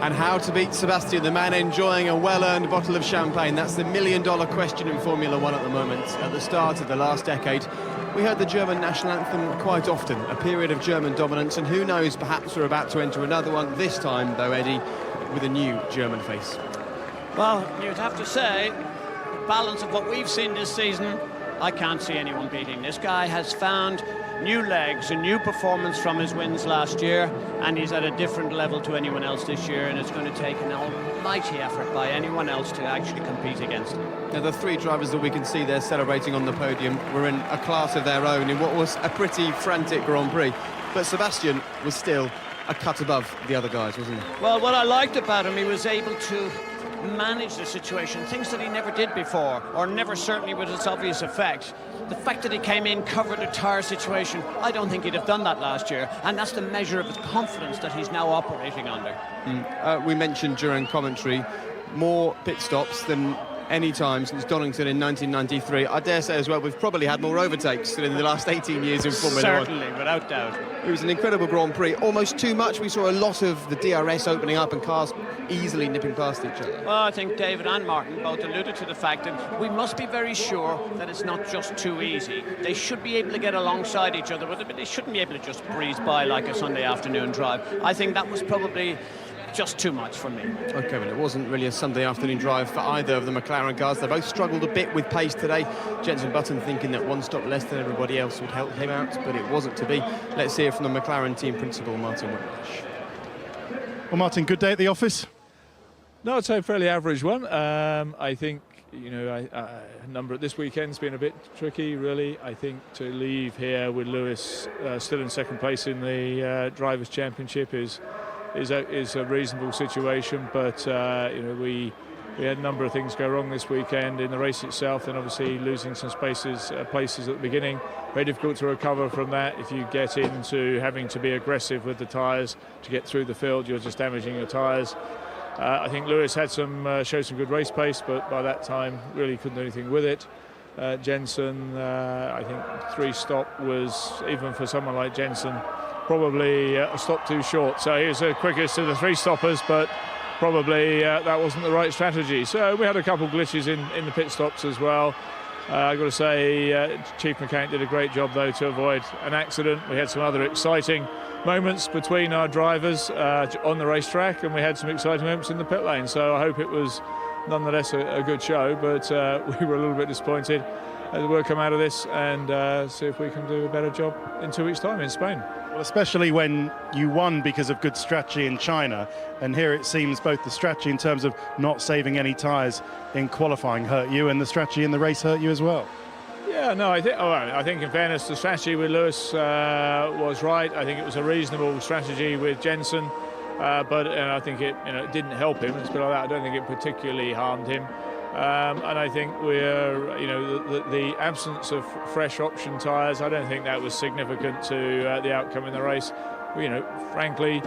And how to beat Sebastian, the man enjoying a well-earned bottle of champagne? That's the million-dollar question in Formula One at the moment. At the start of the last decade, we heard the German national anthem quite often, a period of German dominance, and who knows, perhaps we're about to enter another one, this time, though, Eddie, with a new German face. Well, you'd have to say, the balance of what we've seen this season, I can't see anyone beating. This guy has found new legs, a new performance from his wins last year, and he's at a different level to anyone else this year, and it's going to take an almighty effort by anyone else to actually compete against him. Now, the three drivers that we can see there celebrating on the podium were in a class of their own in what was a pretty frantic Grand Prix, but Sebastian was still a cut above the other guys, wasn't he? Well, what I liked about him, he was able to manage the situation, things that he never did before, or never certainly with its obvious effect. The fact that he came in, covered a tyre situation, I don't think he'd have done that last year, and that's the measure of his confidence that he's now operating under. We mentioned during commentary more pit stops than any time since Donington in 1993. I dare say as well, we've probably had more overtakes than in the last 18 years in Formula One. Certainly, without doubt. It was an incredible Grand Prix, almost too much. We saw a lot of the DRS opening up and cars easily nipping past each other. Well, I think David and Martin both alluded to the fact that we must be very sure that it's not just too easy. They should be able to get alongside each other, but they shouldn't be able to just breeze by like a Sunday afternoon drive. I think that was probably just too much for me. OK, well, it wasn't really a Sunday afternoon drive for either of the McLaren cars. They both struggled a bit with pace today. Jenson Button thinking that one stop less than everybody else would help him out, but it wasn't to be. Let's hear from the McLaren team principal, Martin Whitmarsh. Well, Martin, good day at the office? No, I'd say a fairly average one. I think, you know, this weekend's been a bit tricky, really. I think to leave here with Lewis still in second place in the Drivers' Championship is a reasonable situation, but you know, we had a number of things go wrong this weekend in the race itself, and obviously losing some places at the beginning. Very difficult to recover from that. If you get into having to be aggressive with the tyres to get through the field, you're just damaging your tyres. I think Lewis had showed some good race pace, but by that time really couldn't do anything with it. Jenson, I think 3-stop was, even for someone like Jenson, probably a stop too short. So he was the quickest of the 3-stoppers, but probably that wasn't the right strategy. So we had a couple of glitches in the pit stops as well. I've got to say, Chief Mechanic did a great job, though, to avoid an accident. We had some other exciting moments between our drivers on the racetrack, and we had some exciting moments in the pit lane. So I hope it was nonetheless a good show, but we were a little bit disappointed. We'll come out of this and see if we can do a better job in 2 weeks' time in Spain. Well, especially when you won because of good strategy in China, and here it seems both the strategy in terms of not saving any tyres in qualifying hurt you, and the strategy in the race hurt you as well. Yeah, no, I think in fairness, the strategy with Lewis was right. I think it was a reasonable strategy with Jenson, but I think it didn't help him. It's a bit like that. I don't think it particularly harmed him. And I think the absence of fresh option tyres, I don't think that was significant to the outcome in the race. Frankly,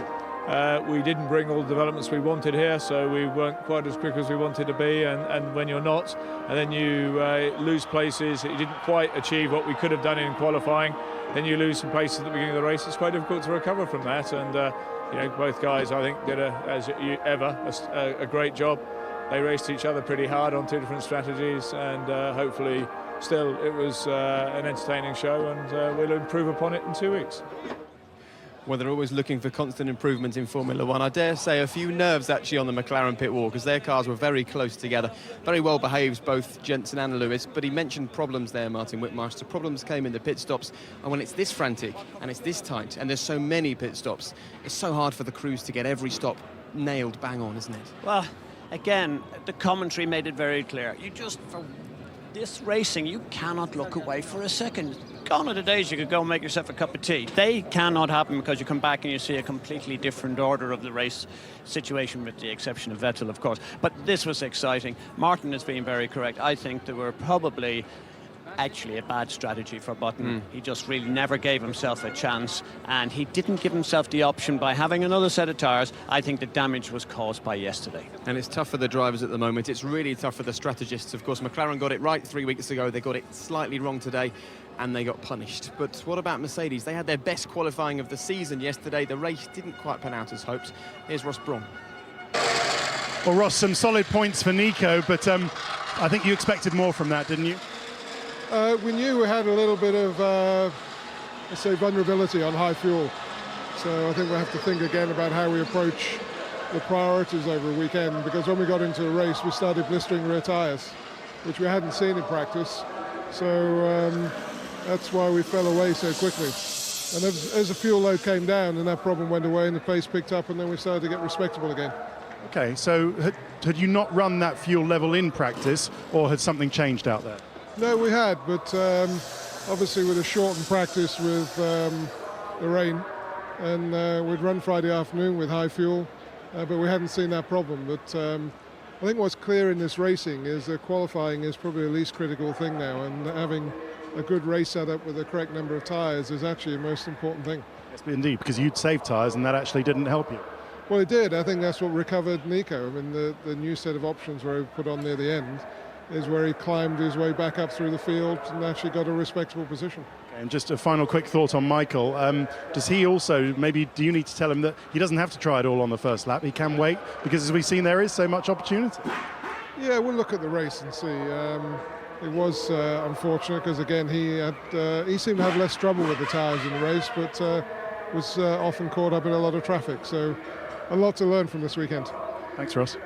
we didn't bring all the developments we wanted here, so we weren't quite as quick as we wanted to be. And when you're not, and then you lose places, you didn't quite achieve what we could have done in qualifying, then you lose some places at the beginning of the race. It's quite difficult to recover from that. And both guys, I think, did a great job. They raced each other pretty hard on two different strategies, and hopefully still it was an entertaining show, and we'll improve upon it in 2 weeks. Well, they're always looking for constant improvement in Formula One. I dare say a few nerves actually on the McLaren pit wall, because their cars were very close together. Very well behaved, both Jenson and Lewis, but he mentioned problems there, Martin Whitmarsh. The problems came in the pit stops, and when it's this frantic and it's this tight and there's so many pit stops, it's so hard for the crews to get every stop nailed bang on, isn't it? Well, again, the commentary made it very clear. For this racing, you cannot look away for a second. Gone are the days you could go and make yourself a cup of tea. They cannot happen, because you come back and you see a completely different order of the race situation, with the exception of Vettel, of course. But this was exciting. Martin has been very correct. I think there were probably actually a bad strategy for Button. He just really never gave himself a chance, and he didn't give himself the option by having another set of tyres. I think the damage was caused by yesterday. And it's tough for the drivers at the moment. It's really tough for the strategists. Of course, McLaren got it right 3 weeks ago. They got it slightly wrong today, and they got punished. But what about Mercedes? They had their best qualifying of the season yesterday. The race didn't quite pan out as hoped. Here's Brawn. Well, Ross, some solid points for Nico, but I think you expected more from that, didn't you? We knew we had a little bit of, let's say, vulnerability on high fuel. So I think we have to think again about how we approach the priorities over a weekend, because when we got into the race, we started blistering rear tyres, which we hadn't seen in practice. So that's why we fell away so quickly. And as the fuel load came down, and that problem went away and the pace picked up, and then we started to get respectable again. Okay, so had you not run that fuel level in practice, or had something changed out there? No, we had, but obviously with a shortened practice with the rain, and we'd run Friday afternoon with high fuel, but we hadn't seen that problem. But I think what's clear in this racing is that qualifying is probably the least critical thing now, and having a good race setup with the correct number of tyres is actually the most important thing. Yes, indeed, because you'd saved tyres and that actually didn't help you. Well, it did. I think that's what recovered Nico. I mean, the new set of options where he put on near the end is where he climbed his way back up through the field and actually got a respectable position. Okay, and just a final quick thought on Michael. Does he also, maybe do you need to tell him that he doesn't have to try it all on the first lap? He can wait, because as we've seen, there is so much opportunity. Yeah, we'll look at the race and see. It was unfortunate because, again, he seemed to have less trouble with the tyres in the race, but was often caught up in a lot of traffic. So a lot to learn from this weekend. Thanks, Ross.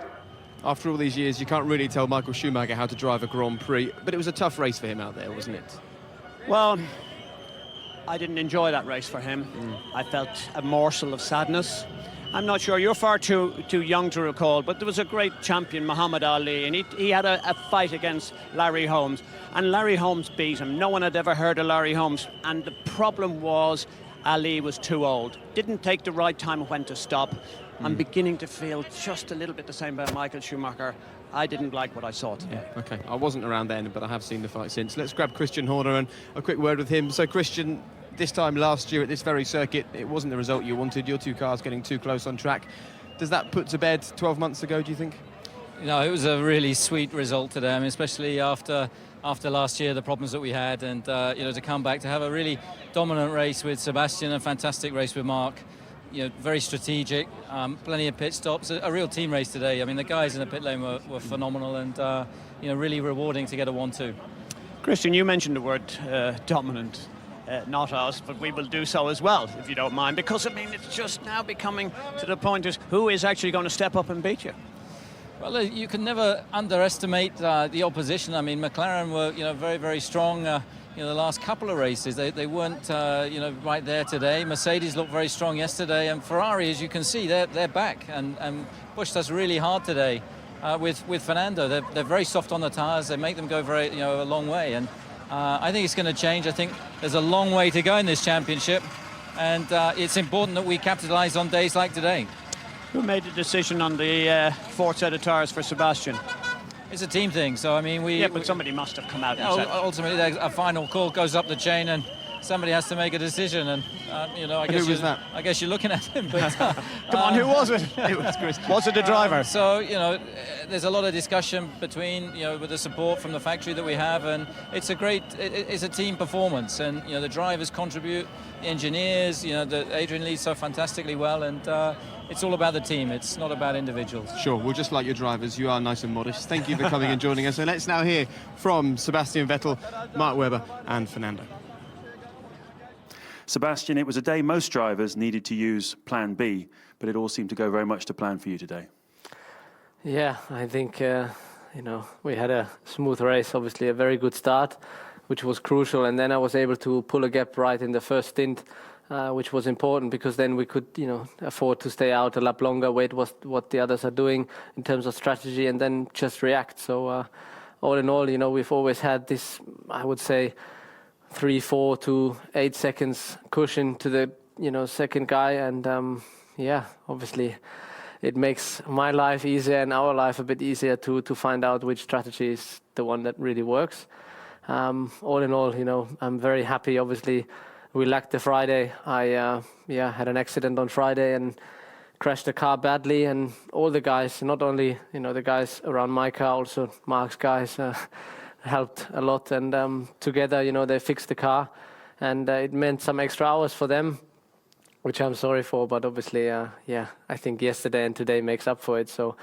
After all these years, you can't really tell Michael Schumacher how to drive a Grand Prix, but it was a tough race for him out there, wasn't it? Well, I didn't enjoy that race for him. I felt a morsel of sadness. I'm not sure, you're far too young to recall, but there was a great champion, Muhammad Ali, and he had a fight against Larry Holmes, and Larry Holmes beat him. No one had ever heard of Larry Holmes, and the problem was Ali was too old. Didn't take the right time when to stop. I'm beginning to feel just a little bit the same about Michael Schumacher. I didn't like what I saw today. Okay, I wasn't around then, but I have seen the fight since. Let's grab Christian Horner and a quick word with him. So, Christian, this time last year at this very circuit, it wasn't the result you wanted. Your two cars getting too close on track. Does that put to bed 12 months ago, do you think? You know, it was a really sweet result today, I mean, especially after last year, the problems that we had, and you know, to come back to have a really dominant race with Sebastian, a fantastic race with Mark. You know, very strategic, plenty of pit stops, a real team race today. I mean, the guys in the pit lane were phenomenal, and you know, really rewarding to get a 1-2. Christian, you mentioned the word dominant. Not us, but we will do so as well, if you don't mind, because I mean, it's just now becoming to the point is who is actually going to step up and beat you? Well, you can never underestimate the opposition. I mean, McLaren were, you know, very, very strong. You know, the last couple of races, they weren't, you know, right there today. Mercedes looked very strong yesterday, and Ferrari, as you can see, they're back and pushed us really hard today with Fernando. They're very soft on the tyres. They make them go very, you know, a long way, and I think it's going to change. I think there's a long way to go in this championship, and it's important that we capitalise on days like today. Who made the decision on the fourth set of tyres for Sebastian? It's a team thing, so I mean but somebody must have come out and said. Ultimately, a final call goes up the chain, and somebody has to make a decision. And you know, I guess who was that? I guess you're looking at him. But, come on, who was it? It was Christian. Was it the driver? So you know, there's a lot of discussion between, you know, with the support from the factory that we have, and it's a team performance, and you know, the drivers contribute, the engineers, you know, Adrian leads so fantastically well, and. It's all about the team. It's not about individuals. Sure. Well, just like your drivers, you are nice and modest. Thank you for coming and joining us. So let's now hear from Sebastian Vettel, Mark Webber and Fernando. Sebastian, it was a day most drivers needed to use plan B, but it all seemed to go very much to plan for you today. Yeah, I think, you know, we had a smooth race, obviously a very good start, which was crucial. And then I was able to pull a gap right in the first stint, which was important because then we could, you know, afford to stay out a lap longer, wait what the others are doing in terms of strategy, and then just react. So all in all, you know, we've always had this, I would say, 3, 4 to 8 seconds cushion to the, you know, second guy, and yeah, obviously it makes my life easier and our life a bit easier to find out which strategy is the one that really works. All in all, you know, I'm very happy. Obviously, we lacked the Friday. I had an accident on Friday and crashed the car badly, and all the guys, not only, you know, the guys around my car, also Mark's guys helped a lot, and together, you know, they fixed the car, and it meant some extra hours for them, which I'm sorry for, but obviously, yeah, I think yesterday and today makes up for it. So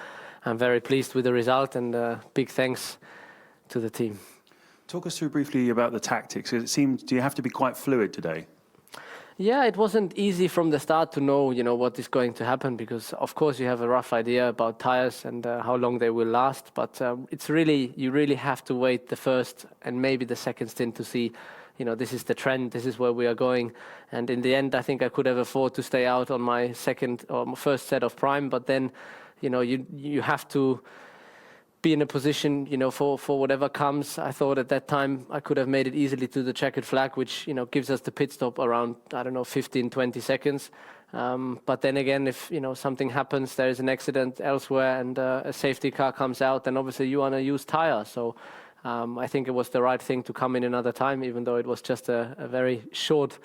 I'm very pleased with the result, and big thanks to the team. Talk us through briefly about the tactics. It seemed, do you have to be quite fluid today? Yeah, it wasn't easy from the start to know, what is going to happen, because of course you have a rough idea about tires and how long they will last. But you really have to wait the first and maybe the second stint to see, this is the trend, this is where we are going. And in the end, I think I could have afforded to stay out on my second or first set of prime. But then, you have to be in a position, for whatever comes. I thought at that time I could have made it easily to the checkered flag, which, gives us the pit stop around, 15, 20 seconds. But then again, if, something happens, there is an accident elsewhere and a safety car comes out, then obviously you want to use tire. So I think it was the right thing to come in another time, even though it was just a very short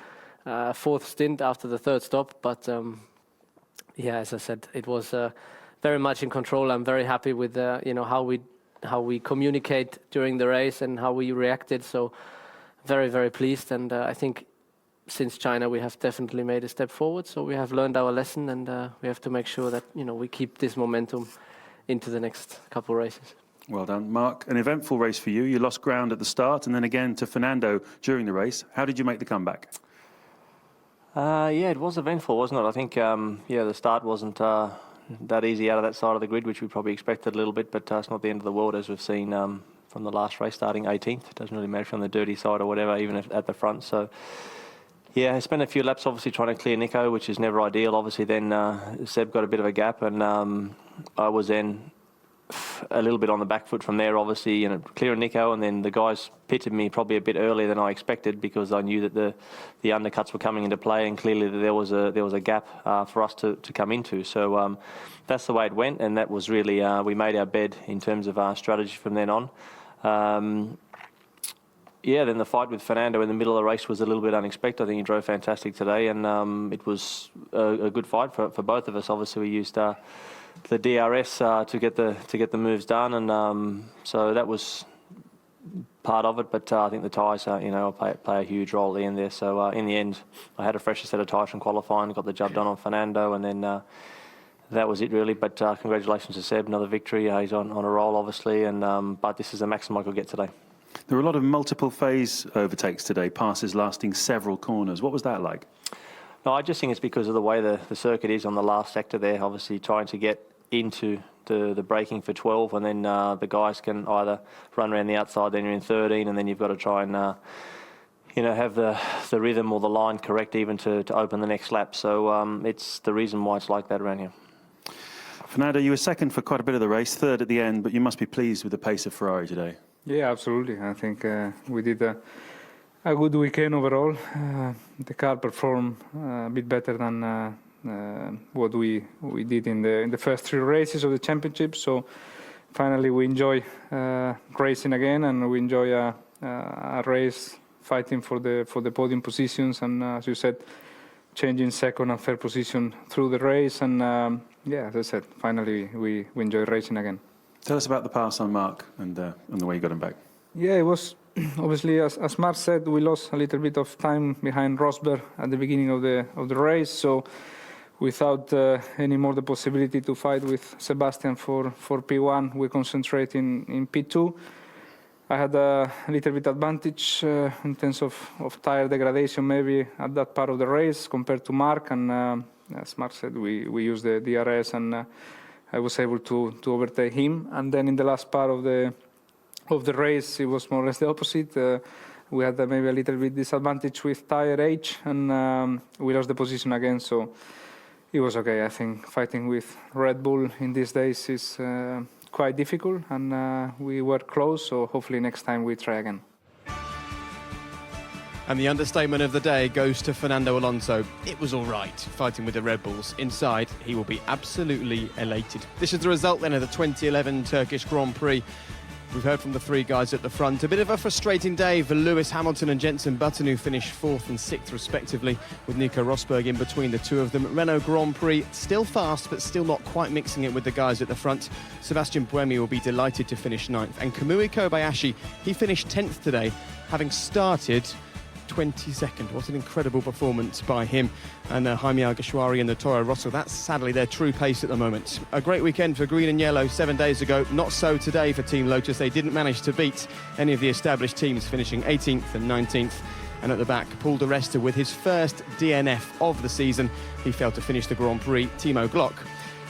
fourth stint after the third stop. But as I said, it was very much in control. I'm very happy with how we communicate during the race and how we reacted. So very, very pleased. And I think since China we have definitely made a step forward. So we have learned our lesson, and we have to make sure that we keep this momentum into the next couple of races. Well done, Mark. An eventful race for you. You lost ground at the start and then again to Fernando during the race. How did you make the comeback? It was eventful, wasn't it? I think the start wasn't that easy out of that side of the grid, which we probably expected a little bit, but it's not the end of the world, as we've seen from the last race starting 18th. It doesn't really matter if you're on the dirty side or whatever, even if at the front. So I spent a few laps obviously trying to clear Nico, which is never ideal. Obviously then Seb got a bit of a gap, and I was then a little bit on the back foot from there, obviously, clearing Nico, and then the guys pitted me probably a bit earlier than I expected, because I knew that the undercuts were coming into play, and clearly there was a gap for us to come into. So that's the way it went, and that was really we made our bed in terms of our strategy from then on. Then the fight with Fernando in the middle of the race was a little bit unexpected. I think he drove fantastic today, and it was a good fight for both of us. Obviously, we used the DRS to get the moves done, and so that was part of it. But I think the tyres, play a huge role in there. So in the end, I had a fresher set of tyres from qualifying, got the job done on Fernando, and then that was it really. But congratulations to Seb, another victory. He's on a roll, obviously, and but this is the maximum I could get today. There were a lot of multiple phase overtakes today, passes lasting several corners. What was that like? No, I just think it's because of the way the circuit is on the last sector there, obviously trying to get into the braking for 12, and then the guys can either run around the outside, then you're in 13, and then you've got to try and have the rhythm or the line correct even to open the next lap. So it's the reason why it's like that around here. Fernando, you were second for quite a bit of the race, third at the end, but you must be pleased with the pace of Ferrari today. Yeah, absolutely. I think we did a good weekend overall. The car performed a bit better than what we did in the first three races of the championship. So finally we enjoy racing again, and we enjoy a race fighting for the podium positions, and as you said, changing second and third position through the race. And as I said, finally we enjoy racing again. Tell us about the pass on Mark and the way you got him back. Yeah, it was obviously, as Mark said, we lost a little bit of time behind Rosberg at the beginning of the race. So without any more the possibility to fight with Sebastian for P1, we concentrate in P2. I had a little bit advantage in terms of tire degradation maybe at that part of the race compared to Mark. And as Mark said, we used the DRS, and I was able to overtake him. And then in the last part of the race, it was more or less the opposite. We had maybe a little bit disadvantage with tire age, and we lost the position again. So it was okay. I think fighting with Red Bull in these days is quite difficult, and we were close. So hopefully next time we try again. And the understatement of the day goes to Fernando Alonso. It was all right fighting with the Red Bulls. Inside, he will be absolutely elated. This is the result then of the 2011 Turkish Grand Prix. We've heard from the three guys at the front. A bit of a frustrating day for Lewis Hamilton and Jenson Button, who finished 4th and 6th respectively, with Nico Rosberg in between the two of them. Renault Grand Prix, still fast, but still not quite mixing it with the guys at the front. Sebastian Buemi will be delighted to finish 9th. And Kamui Kobayashi, he finished 10th today, having started 22nd. What an incredible performance by him. And Jaime Alguersuari and the Toro Rosso, that's sadly their true pace at the moment. A great weekend for green and yellow 7 days ago. Not so today for Team Lotus. They didn't manage to beat any of the established teams, finishing 18th and 19th. And at the back, Paul di Resta with his first DNF of the season. He failed to finish the Grand Prix. Timo Glock,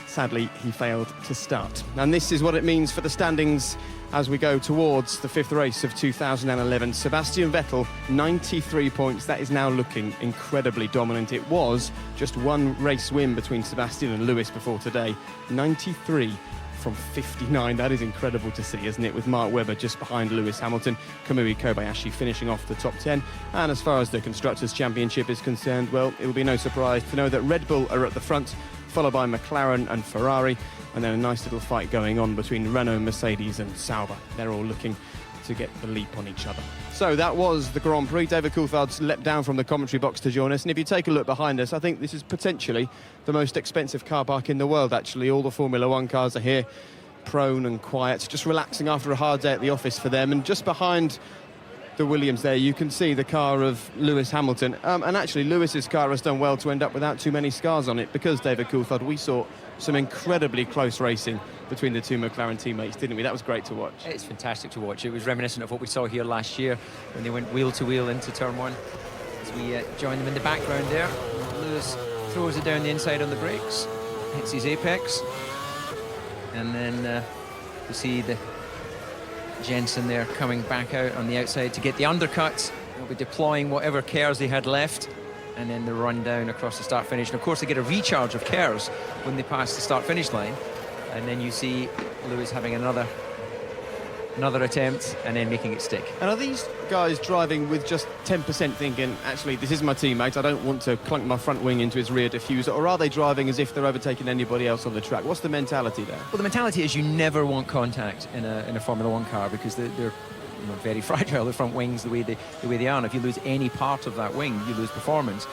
sadly, he failed to start. And this is what it means for the standings as we go towards the 5th race of 2011. Sebastian Vettel, 93 points. That is now looking incredibly dominant. It was just one race win between Sebastian and Lewis before today. 93 from 59. That is incredible to see, isn't it? With Mark Webber just behind Lewis Hamilton, Kamui Kobayashi finishing off the top 10. And as far as the Constructors' Championship is concerned, well, it will be no surprise to know that Red Bull are at the front, followed by McLaren and Ferrari, and then a nice little fight going on between Renault, Mercedes and Sauber. They're all looking to get the leap on each other. So that was the Grand Prix. David Coulthard's leapt down from the commentary box to join us, and if you take a look behind us, I think this is potentially the most expensive car park in the world, actually. All the Formula One cars are here, prone and quiet, just relaxing after a hard day at the office for them. And just behind the Williams there, you can see the car of Lewis Hamilton. And actually, Lewis's car has done well to end up without too many scars on it, because, David Coulthard, we saw some incredibly close racing between the two McLaren teammates, didn't we? That was great to watch. It's fantastic to watch. It was reminiscent of what we saw here last year when they went wheel to wheel into turn one. As we join them in the background there, Lewis throws it down the inside on the brakes, hits his apex, and then you see the Jensen there coming back out on the outside to get the undercut. They'll be deploying whatever KERS they had left, and then the run down across the start-finish. And of course they get a recharge of KERS when they pass the start-finish line, and then you see Lewis having another attempt and then making it stick. And are these guys driving with just 10% thinking, actually, this is my teammate, I don't want to clunk my front wing into his rear diffuser, or are they driving as if they're overtaking anybody else on the track? What's the mentality there? Well, the mentality is you never want contact in a Formula One car, because they're very fragile, the front wings, the way they are. And if you lose any part of that wing, you lose performance.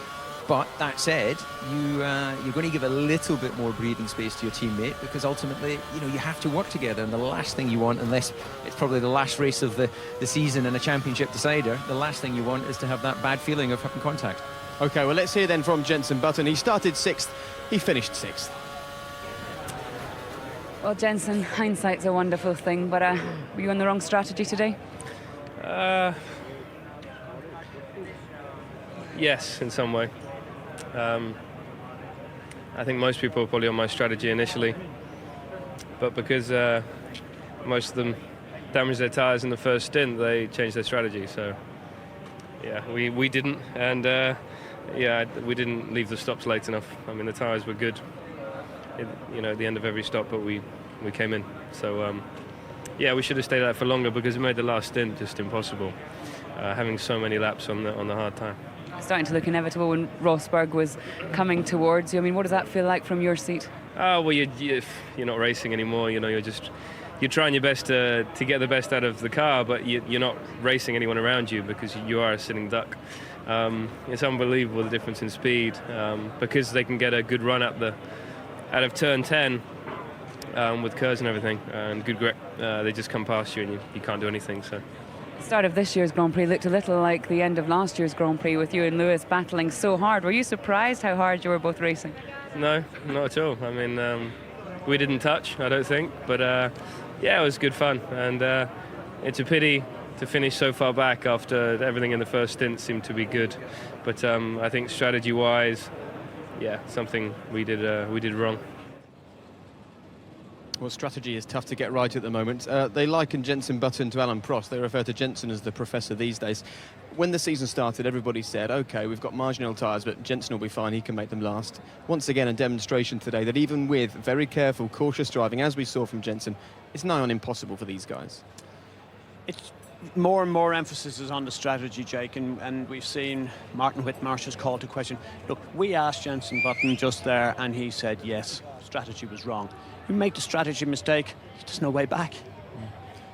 But that said, you're going to give a little bit more breathing space to your teammate, because ultimately, you have to work together. And the last thing you want, unless it's probably the last race of the season and a championship decider, the last thing you want is to have that bad feeling of having contact. OK, well, let's hear then from Jenson Button. He started 6th, he finished 6th. Well, Jenson, hindsight's a wonderful thing, but were you on the wrong strategy today? Yes, in some way. I think most people are probably on my strategy initially, but because most of them damaged their tyres in the first stint, they changed their strategy. So yeah, we didn't, and we didn't leave the stops late enough. I mean, the tyres were good, at the end of every stop, but we came in. So we should have stayed out for longer, because it made the last stint just impossible, having so many laps on the hard tyre. Starting to look inevitable when Rosberg was coming towards you. I mean, what does that feel like from your seat? Oh, well, you're not racing anymore. You're trying your best to get the best out of the car, but you're not racing anyone around you, because you are a sitting duck. It's unbelievable the difference in speed, because they can get a good run out of turn 10 with KERS and everything, and good grip. They just come past you and you can't do anything. So. The start of this year's Grand Prix looked a little like the end of last year's Grand Prix, with you and Lewis battling so hard. Were you surprised how hard you were both racing? No, not at all. I mean, we didn't touch, I don't think, but it was good fun, and it's a pity to finish so far back after everything in the first stint seemed to be good. But I think strategy-wise, something we did wrong. Well, strategy is tough to get right at the moment. They liken Jenson Button to Alan Prost. They refer to Jenson as the professor these days. When the season started, everybody said, OK, we've got marginal tyres, but Jenson will be fine, he can make them last. Once again, a demonstration today that even with very careful, cautious driving, as we saw from Jenson, it's nigh on impossible for these guys. It's more and more emphasis is on the strategy, Jake, and we've seen Martin Whitmarsh's call to question. Look, we asked Jenson Button just there, and he said, yes, strategy was wrong. You make the strategy mistake, there's no way back.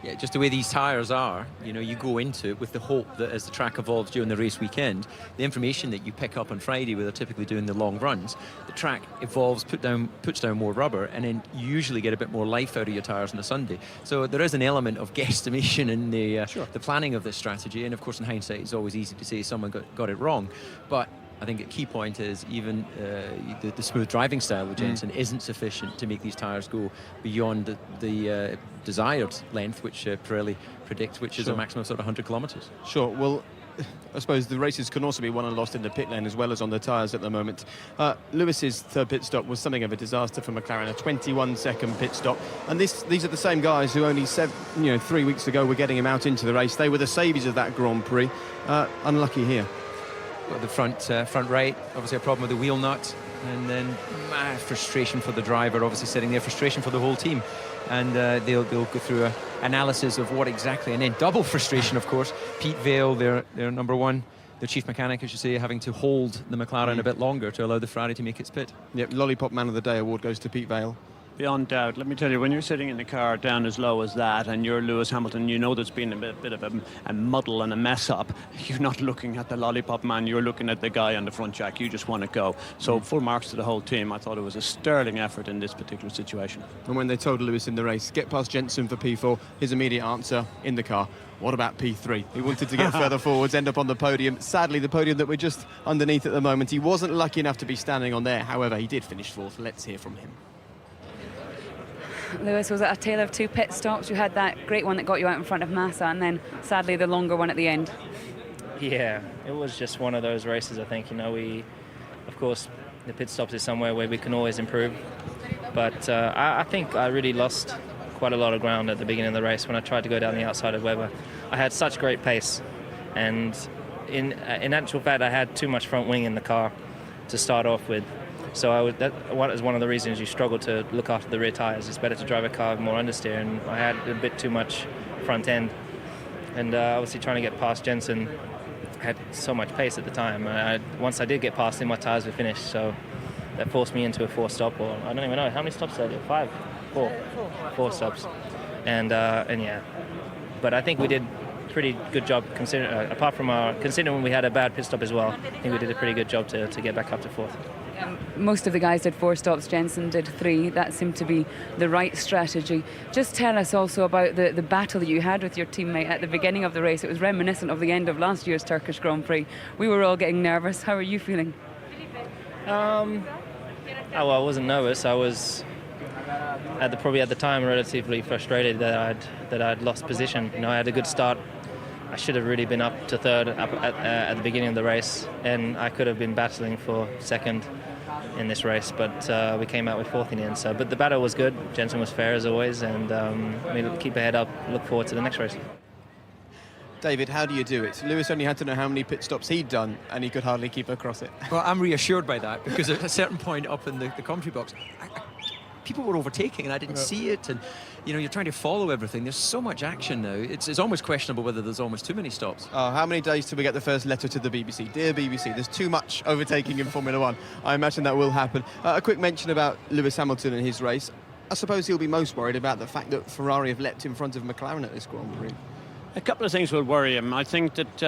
Yeah, just the way these tyres are, you know, you go into it with the hope that as the track evolves during the race weekend, the information that you pick up on Friday where they're typically doing the long runs, the track evolves, puts down more rubber, and then you usually get a bit more life out of your tyres on a Sunday. So there is an element of guesstimation in the planning of this strategy, and of course in hindsight it's always easy to say someone got it wrong, but I think a key point is even the smooth driving style of Jenson isn't sufficient to make these tyres go beyond the desired length, which Pirelli predicts, which is a maximum of sort of 100 kilometres. Sure. Well, I suppose the races can also be won and lost in the pit lane as well as on the tyres at the moment. Lewis's third pit stop was something of a disaster for McLaren, a 21-second pit stop. And these are the same guys who only 3 weeks ago were getting him out into the race. They were the saviours of that Grand Prix. Unlucky here. The front right, obviously a problem with the wheel nut, and then frustration for the driver, obviously sitting there, frustration for the whole team, and they'll go through an analysis of what exactly, and then double frustration, of course. Pete Vale, their number one, their chief mechanic, I should say, having to hold the McLaren a bit longer to allow the Ferrari to make its pit. Yep, Lollipop Man of the Day award goes to Pete Vale. Beyond doubt. Let me tell you, when you're sitting in the car down as low as that and you're Lewis Hamilton, you know there's been a bit of a muddle and a mess up. You're not looking at the Lollipop Man, you're looking at the guy on the front jack. You just want to go. So full marks to the whole team. I thought it was a sterling effort in this particular situation. And when they told Lewis in the race, get past Jenson for P4, his immediate answer, in the car, what about P3? He wanted to get further forwards, end up on the podium. Sadly, the podium that we're just underneath at the moment, he wasn't lucky enough to be standing on there. However, he did finish fourth. Let's hear from him. Lewis, was it a tale of two pit stops? You had that great one that got you out in front of Massa, and then sadly the longer one at the end. Yeah, it was just one of those races. I think, of course, the pit stops is somewhere where we can always improve. But I think I really lost quite a lot of ground at the beginning of the race when I tried to go down the outside of Webber. I had such great pace, and in actual fact, I had too much front wing in the car to start off with. So that is one of the reasons you struggle to look after the rear tyres. It's better to drive a car with more understeer, and I had a bit too much front end. And obviously trying to get past Jenson, I had so much pace at the time. Once I did get past him, my tyres were finished, so that forced me into a four-stop, or I don't even know, how many stops did I do? Four stops. And yeah, but I think we did pretty good job considering when we had a bad pit stop as well. I think we did a pretty good job to get back up to fourth. Most of the guys did 4 stops, Jenson did 3. That seemed to be the right strategy. Just tell us also about the battle that you had with your teammate at the beginning of the race. It was reminiscent of the end of last year's Turkish Grand Prix. We were all getting nervous. How are you feeling? I wasn't nervous. I was probably at the time relatively frustrated that I'd lost position. I had a good start. I should have really been up to third at the beginning of the race, and I could have been battling for second in this race, but we came out with fourth in the end. But the battle was good. Jenson was fair as always, and we'll keep our head up, look forward to the next race. David, how do you do it? Lewis only had to know how many pit stops he'd done, and he could hardly keep across it. Well, I'm reassured by that, because at a certain point up in the commentary box, people were overtaking and I didn't see it, and you're trying to follow everything. There's so much action now. It's almost questionable whether there's almost too many stops. How many days till we get the first letter to the BBC? Dear BBC, there's too much overtaking in Formula One. I imagine that will happen. A quick mention about Lewis Hamilton and his race. I suppose he'll be most worried about the fact that Ferrari have leapt in front of McLaren at this Grand Prix. A couple of things will worry him. I think that,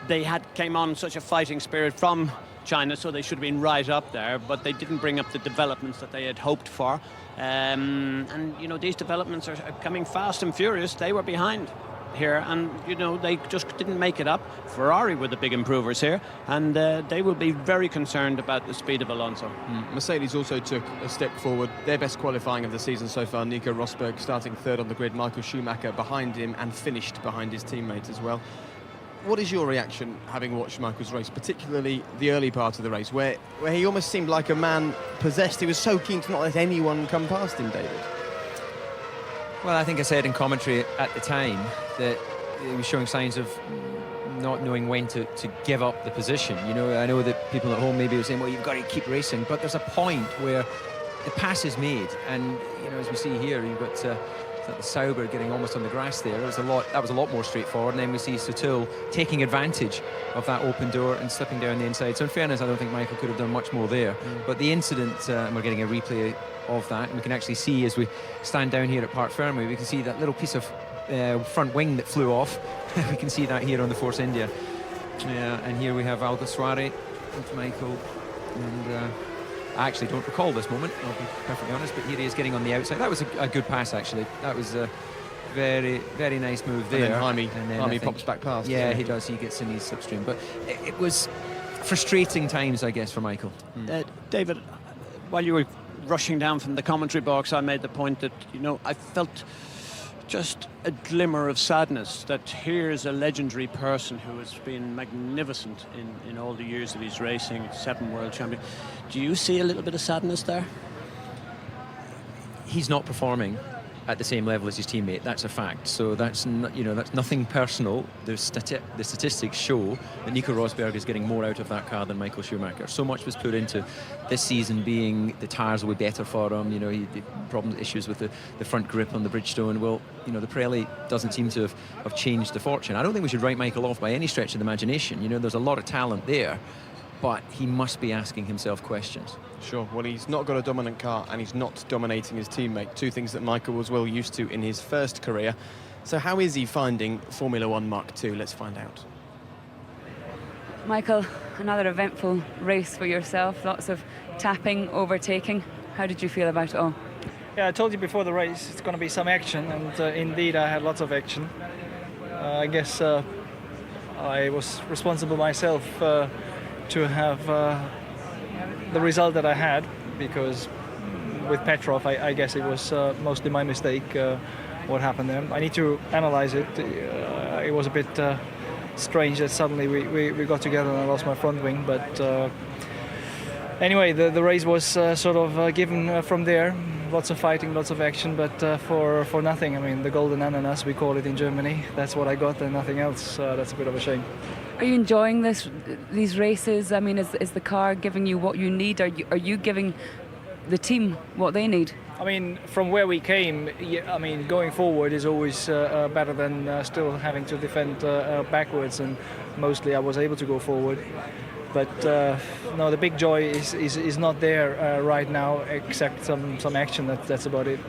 they came on such a fighting spirit from China, so they should have been right up there, but they didn't bring up the developments that they had hoped for. These developments are coming fast and furious. They were behind here, and they just didn't make it up. Ferrari were the big improvers here, and they will be very concerned about the speed of Alonso. Mercedes also took a step forward. Their best qualifying of the season so far. Nico Rosberg starting third on the grid, Michael Schumacher behind him and finished behind his teammate as well. What is your reaction, having watched Michael's race, particularly the early part of the race, where he almost seemed like a man possessed? He was so keen to not let anyone come past him, David. Well, I think I said in commentary at the time that he was showing signs of not knowing when to give up the position. I know that people at home maybe were saying, well, you've got to keep racing, but there's a point where the pass is made, and as we see here, you've got the Sauber getting almost on the grass there. That was a lot more straightforward. And then we see Sutil taking advantage of that open door and slipping down the inside. So in fairness, I don't think Michael could have done much more there. But the incident, and we're getting a replay of that, and we can actually see as we stand down here at Parc Fermé, we can see that little piece of front wing that flew off. We can see that here on the Force India. And here we have Alguersuari with Michael. And I actually don't recall this moment, I'll be perfectly honest, but here he is getting on the outside. That was a good pass, actually. That was a very, very nice move there. And then Jaime pops back past. Yeah, he does. He gets in his slipstream. But it was frustrating times, I guess, for Michael. David, while you were rushing down from the commentary box, I made the point that, I felt just a glimmer of sadness that here's a legendary person who has been magnificent in all the years that he's racing, 7 world champion. Do you see a little bit of sadness there? He's not performing at the same level as his teammate. That's a fact. So that's that's nothing personal. The statistics show that Nico Rosberg is getting more out of that car than Michael Schumacher. So much was put into this season being the tyres will be better for him. He had issues with the front grip on the Bridgestone. Well, the Pirelli doesn't seem to have changed the fortune. I don't think we should write Michael off by any stretch of the imagination. There's a lot of talent there, but he must be asking himself questions. Sure. Well, he's not got a dominant car and he's not dominating his teammate. 2 things that Michael was well used to in his first career. So how is he finding Formula 1 Mark II? Let's find out. Michael, another eventful race for yourself. Lots of tapping, overtaking. How did you feel about it all? Yeah, I told you before the race it's going to be some action, and indeed I had lots of action. I guess I was responsible myself to have the result that I had, because with Petrov I guess it was mostly my mistake what happened there. I need to analyze it. It was a bit strange that suddenly we got together and I lost my front wing, but anyway the race was sort of given from there. Lots of fighting, lots of action, but for nothing. I mean, the golden ananas, we call it in Germany. That's what I got and nothing else. That's a bit of a shame. Are you enjoying these races? I mean, is the car giving you what you need? Are you giving the team what they need? I mean, from where we came, I mean, going forward is always better than still having to defend backwards, and mostly I was able to go forward. But no, the big joy is not there right now, except some action. That's about it.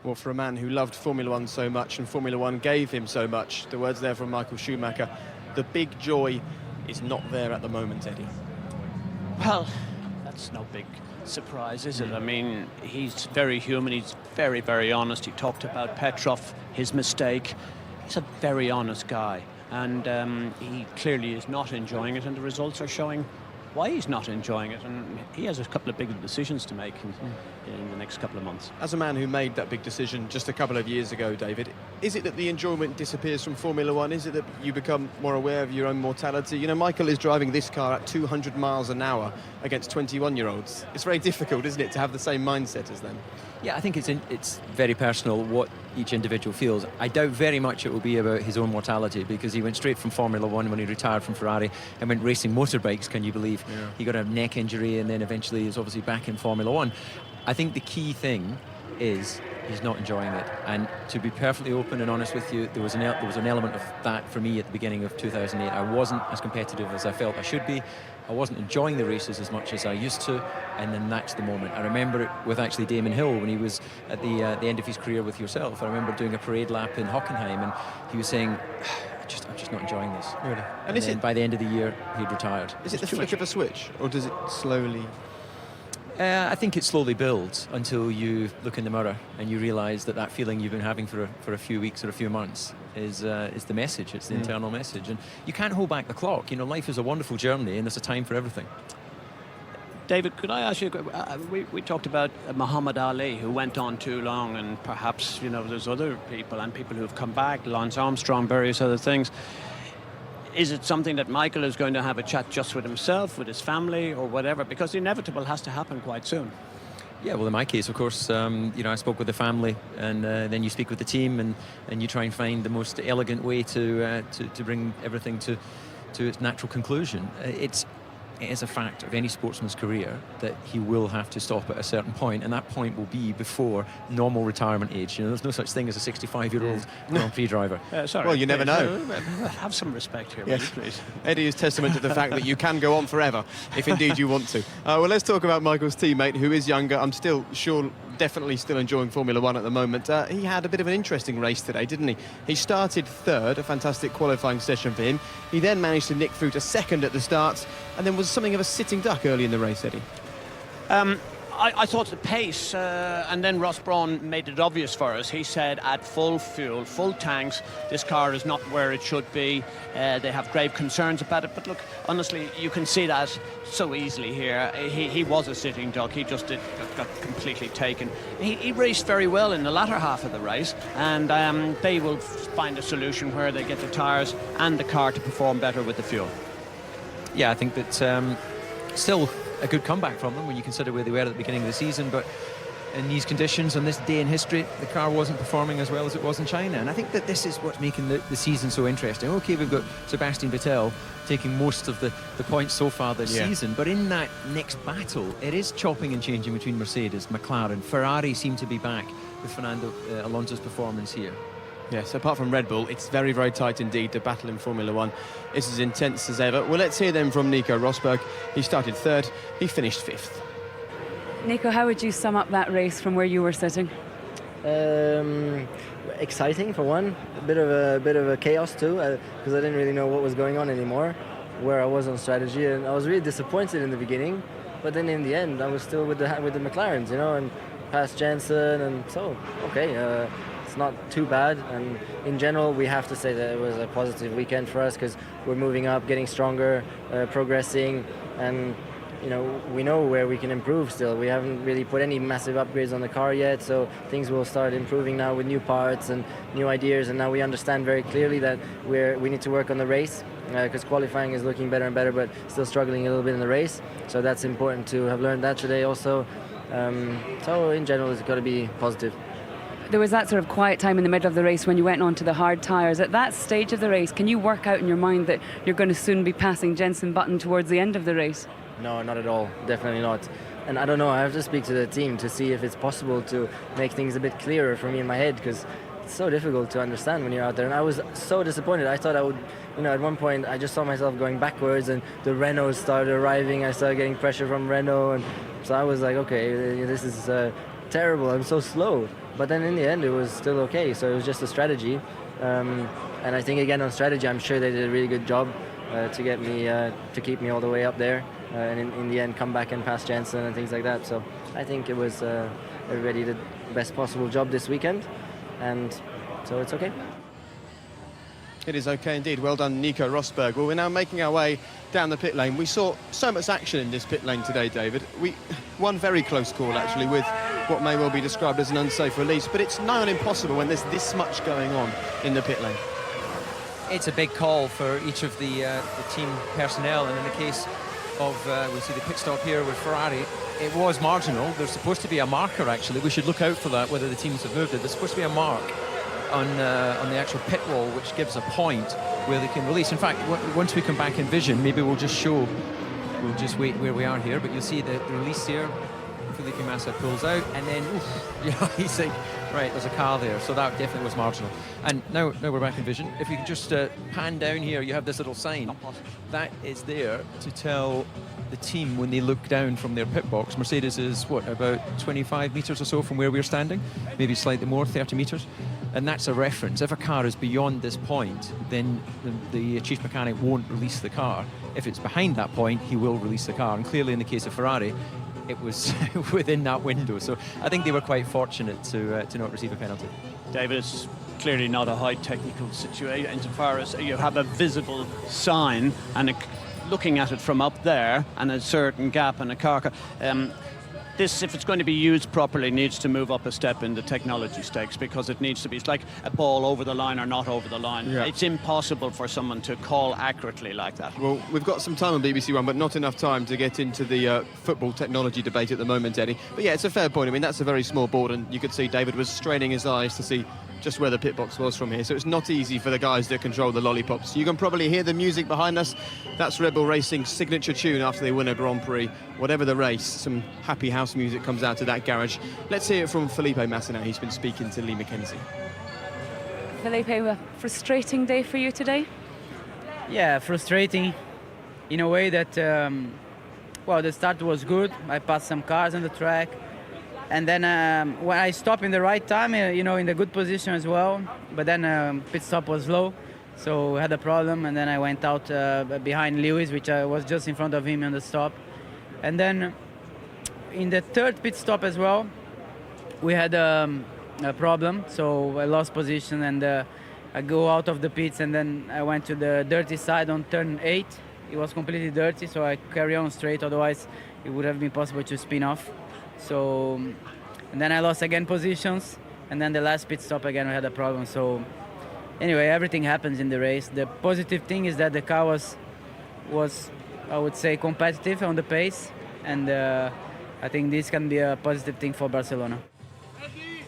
Well, for a man who loved Formula 1 so much and Formula 1 gave him so much, the words there from Michael Schumacher, the big joy is not there at the moment, Eddie. Well, that's no big surprise, is it? I mean, he's very human, he's very, very honest. He talked about Petrov, his mistake. He's a very honest guy, and he clearly is not enjoying it, and the results are showing why he's not enjoying it, and he has a couple of big decisions to make in the next couple of months. As a man who made that big decision just a couple of years ago, David, is it that the enjoyment disappears from Formula 1? Is it that you become more aware of your own mortality? Michael is driving this car at 200 miles an hour against 21-year-olds. It's very difficult, isn't it, to have the same mindset as them? Yeah, I think it's very personal what each individual feels. I doubt very much it will be about his own mortality, because he went straight from Formula 1 when he retired from Ferrari and went racing motorbikes, can you believe? Yeah. He got a neck injury and then eventually is obviously back in Formula 1. I think the key thing is he's not enjoying it. And to be perfectly open and honest with you, there was an element of that for me at the beginning of 2008. I wasn't as competitive as I felt I should be. I wasn't enjoying the races as much as I used to, and then that's the moment. I remember it with actually Damon Hill when he was at the end of his career with yourself. I remember doing a parade lap in Hockenheim, and he was saying, I'm just not enjoying this. Really? And then by the end of the year, he'd retired. Is it the flick of a switch, or does it slowly... I think it slowly builds until you look in the mirror and you realise that feeling you've been having for a few weeks or a few months is the message. It's the internal message, and you can't hold back the clock. Life is a wonderful journey, and there's a time for everything. David, could I ask you? We talked about Muhammad Ali, who went on too long, and perhaps there's other people and people who have come back, Lance Armstrong, various other things. Is it something that Michael is going to have a chat just with himself, with his family, or whatever? Because the inevitable has to happen quite soon. Yeah, well, in my case, of course, I spoke with the family, and then you speak with the team, and you try and find the most elegant way to bring everything to its natural conclusion. It's it is a fact of any sportsman's career that he will have to stop at a certain point, and that point will be before normal retirement age. You know, there's no such thing as a 65-year-old Grand Prix driver. Sorry, well, you never know. Have some respect here, yes. please. Eddie is testament to the fact that you can go on forever, if indeed you want to. Well, let's talk about Michael's teammate, who is younger. I'm still sure, definitely still enjoying Formula One at the moment. He had a bit of an interesting race today, didn't he? He started third, a fantastic qualifying session for him. He then managed to nick through to second at the start, and then was something of a sitting duck early in the race, Eddie. I thought the pace, and then Ross Brawn made it obvious for us. He said at full fuel, full tanks, this car is not where it should be. They have grave concerns about it. But look, honestly, you can see that so easily here. He was a sitting duck. He just got completely taken. He raced very well in the latter half of the race, and they will find a solution where they get the tyres and the car to perform better with the fuel. Yeah, I think that still a good comeback from them when you consider where they were at the beginning of the season, but in these conditions, on this day in history, the car wasn't performing as well as it was in China, and I think that this is what's making the season so interesting. Okay, we've got Sebastian Vettel taking most of the points so far this season, but in that next battle, it is chopping and changing between Mercedes, McLaren. Ferrari seem to be back with Fernando Alonso's performance here. Yes, apart from Red Bull, it's very, very tight indeed. The battle in Formula One is as intense as ever. Well, let's hear then from Nico Rosberg. He started third, he finished fifth. Nico, how would you sum up that race from where you were sitting? Exciting for one, a bit of a chaos too, because I didn't really know what was going on anymore, where I was on strategy, and I was really disappointed in the beginning, but then in the end I was still with the McLarens, you know, and past Jensen, and so okay. It's not too bad, and in general we have to say that it was a positive weekend for us because we're moving up, getting stronger, progressing, and you know, we know where we can improve still. We haven't really put any massive upgrades on the car yet, so things will start improving now with new parts and new ideas, and now we understand very clearly that we need to work on the race because qualifying is looking better and better, but still struggling a little bit in the race, so that's important to have learned that today also. So in general it's got to be positive. There was that sort of quiet time in the middle of the race when you went on to the hard tyres. At that stage of the race, can you work out in your mind that you're going to soon be passing Jensen Button towards the end of the race? No, not at all. Definitely not. And I don't know, I have to speak to the team to see if it's possible to make things a bit clearer for me in my head, because it's so difficult to understand when you're out there. And I was so disappointed. I thought I would, you know, at one point I just saw myself going backwards and the Renaults started arriving. I started getting pressure from Renault, and so I was like, okay, this is terrible. I'm so slow. But then in the end, it was still okay. So it was just a strategy. And I think, again, on strategy, I'm sure they did a really good job to get me, to keep me all the way up there. And in the end, come back and pass Jensen and things like that. So I think it was everybody did the best possible job this weekend. And so it's okay. It is okay indeed. Well done, Nico Rosberg. Well, we're now making our way down the pit lane. We saw so much action in this pit lane today, David. One very close call, actually, with what may well be described as an unsafe release, but it's nigh on impossible when there's this much going on in the pit lane. It's a big call for each of the team personnel, and in the case of, we see the pit stop here with Ferrari, it was marginal. There's supposed to be a marker, actually. We should look out for that, whether the teams have moved it. There's supposed to be a mark on the actual pit wall, which gives a point where they can release. In fact, once we come back in vision, maybe we'll just wait where we are here, but you'll see the release here. Felipe Massa pulls out, and then he's like, right, there's a car there, so that definitely was marginal. And now we're back in vision. If you can just pan down here, you have this little sign that is there to tell the team when they look down from their pit box. Mercedes is about 25 meters or so from where we're standing, maybe slightly more, 30 meters, and that's a reference. If a car is beyond this point, then the chief mechanic won't release the car. If it's behind that point, he will release the car, and clearly in the case of Ferrari, it was within that window. So I think they were quite fortunate to not receive a penalty. David, it's clearly not a high technical situation insofar as you have a visible sign and looking at it from up there and a certain gap in a car. This, if it's going to be used properly, needs to move up a step in the technology stakes, because it needs to be, it's like a ball over the line or not over the line. Yeah. It's impossible for someone to call accurately like that. Well, we've got some time on BBC One, but not enough time to get into the football technology debate at the moment, Eddie. But yeah, it's a fair point. I mean, that's a very small board, and you could see David was straining his eyes to see just where the pit box was from here, so it's not easy for the guys that control the lollipops. You can probably hear the music behind us. That's Red Bull Racing's signature tune after they win a Grand Prix. Whatever the race, some happy house music comes out of that garage. Let's hear it from Felipe Massa now. He's been speaking to Lee McKenzie. Felipe, a frustrating day for you today? Yeah, frustrating in a way that, well, the start was good. I passed some cars on the track. And then when I stopped in the right time, in the good position as well. But then pit stop was low, so I had a problem. And then I went out behind Lewis, which I was just in front of him on the stop. And then in the third pit stop as well, we had a problem. So I lost position and I go out of the pits. And then I went to the dirty side on turn 8. It was completely dirty, so I carry on straight. Otherwise, it would have been possible to spin off. So, and then I lost again positions, and then the last pit stop again I had a problem. So, anyway, everything happens in the race. The positive thing is that the car was I would say, competitive on the pace, and I think this can be a positive thing for Barcelona.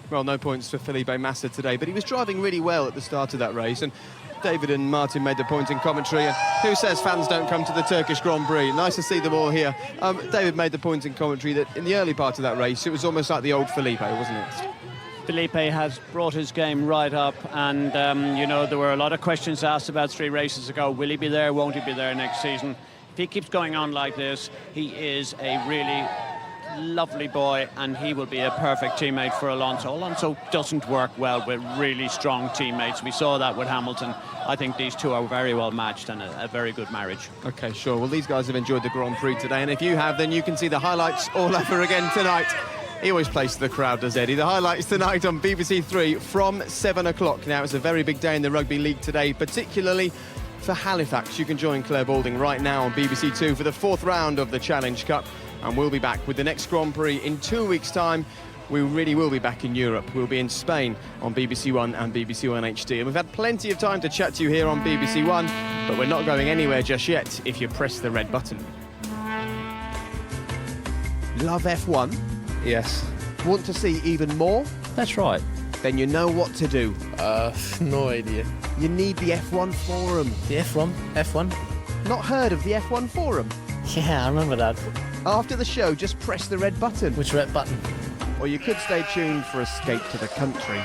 Well, no points for Felipe Massa today, but he was driving really well at the start of that race, and David and Martin made the point in commentary. And who says fans don't come to the Turkish Grand Prix? Nice to see them all here. David made the point in commentary that in the early part of that race, it was almost like the old Felipe, wasn't it? Felipe has brought his game right up, and there were a lot of questions asked about 3 races ago. Will he be there? Won't he be there next season? If he keeps going on like this, he is a really lovely boy, and he will be a perfect teammate for Alonso. Alonso doesn't work well with really strong teammates. We saw that with Hamilton. I think these two are very well matched and a very good marriage. Okay, sure. Well, these guys have enjoyed the Grand Prix today, and if you have, then you can see the highlights all over again tonight. He always plays to the crowd, does Eddie? The highlights tonight on BBC 3 from 7 o'clock. Now, it's a very big day in the Rugby League today, particularly for Halifax. You can join Claire Balding right now on BBC 2 for the 4th round of the Challenge Cup. And we'll be back with the next Grand Prix in 2 weeks' time. We really will be back in Europe. We'll be in Spain on BBC One and BBC One HD. And we've had plenty of time to chat to you here on BBC One, but we're not going anywhere just yet if you press the red button. Love F1? Yes. Want to see even more? That's right. Then you know what to do. No idea. You need the F1 forum. The F1? F1? Not heard of the F1 forum? Yeah, I remember that. After the show, just press the red button. Which red button? Or you could stay tuned for Escape to the Country.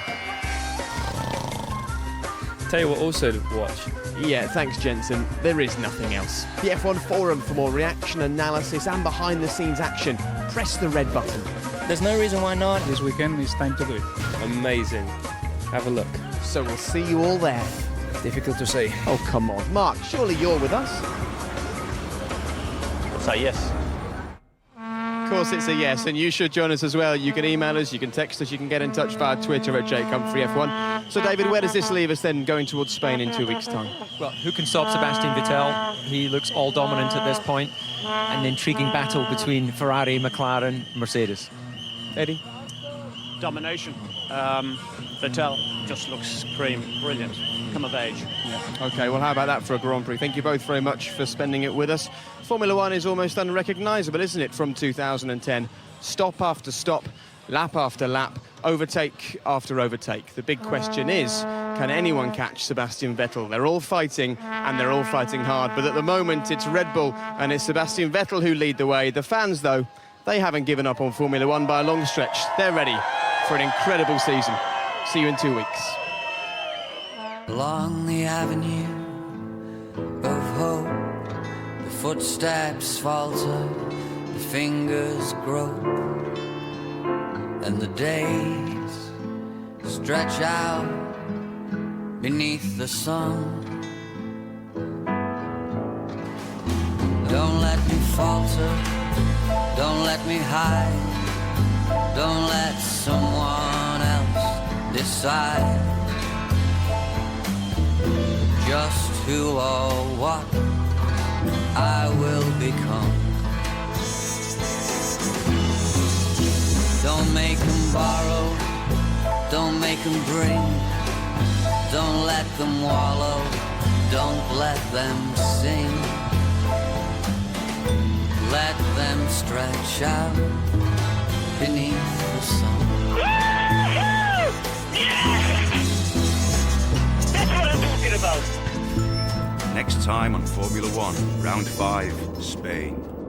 Tell you what also to watch. Yeah, thanks, Jensen. There is nothing else. The F1 forum for more reaction, analysis and behind-the-scenes action. Press the red button. There's no reason why not. This weekend it's time to do it. Amazing. Have a look. So we'll see you all there. Difficult to say. Oh, come on. Mark, surely you're with us? Say yes. Of course it's a yes, and you should join us as well. You can email us, you can text us, you can get in touch via Twitter at JakeHumphreyF1. So, David, where does this leave us then going towards Spain in 2 weeks' time? Well, who can stop Sebastian Vettel? He looks all dominant at this point. An intriguing battle between Ferrari, McLaren, Mercedes. Eddie? Domination. Vettel just looks supreme, brilliant, come of age. Yeah. OK, well, how about that for a Grand Prix? Thank you both very much for spending it with us. Formula One is almost unrecognisable, isn't it, from 2010? Stop after stop, lap after lap, overtake after overtake. The big question is, can anyone catch Sebastian Vettel? They're all fighting, and they're all fighting hard. But at the moment, it's Red Bull and it's Sebastian Vettel who lead the way. The fans, though, they haven't given up on Formula One by a long stretch. They're ready for an incredible season. See you in 2 weeks. Along the avenue of hope, the footsteps falter, the fingers grope, and the days stretch out beneath the sun. Don't let me falter, don't let me hide, don't let someone else decide just who or what I will become. Don't make them borrow, don't make them bring, don't let them wallow, don't let them sing. Let them stretch out beneath the sun. Next time on Formula One, Round 5, Spain.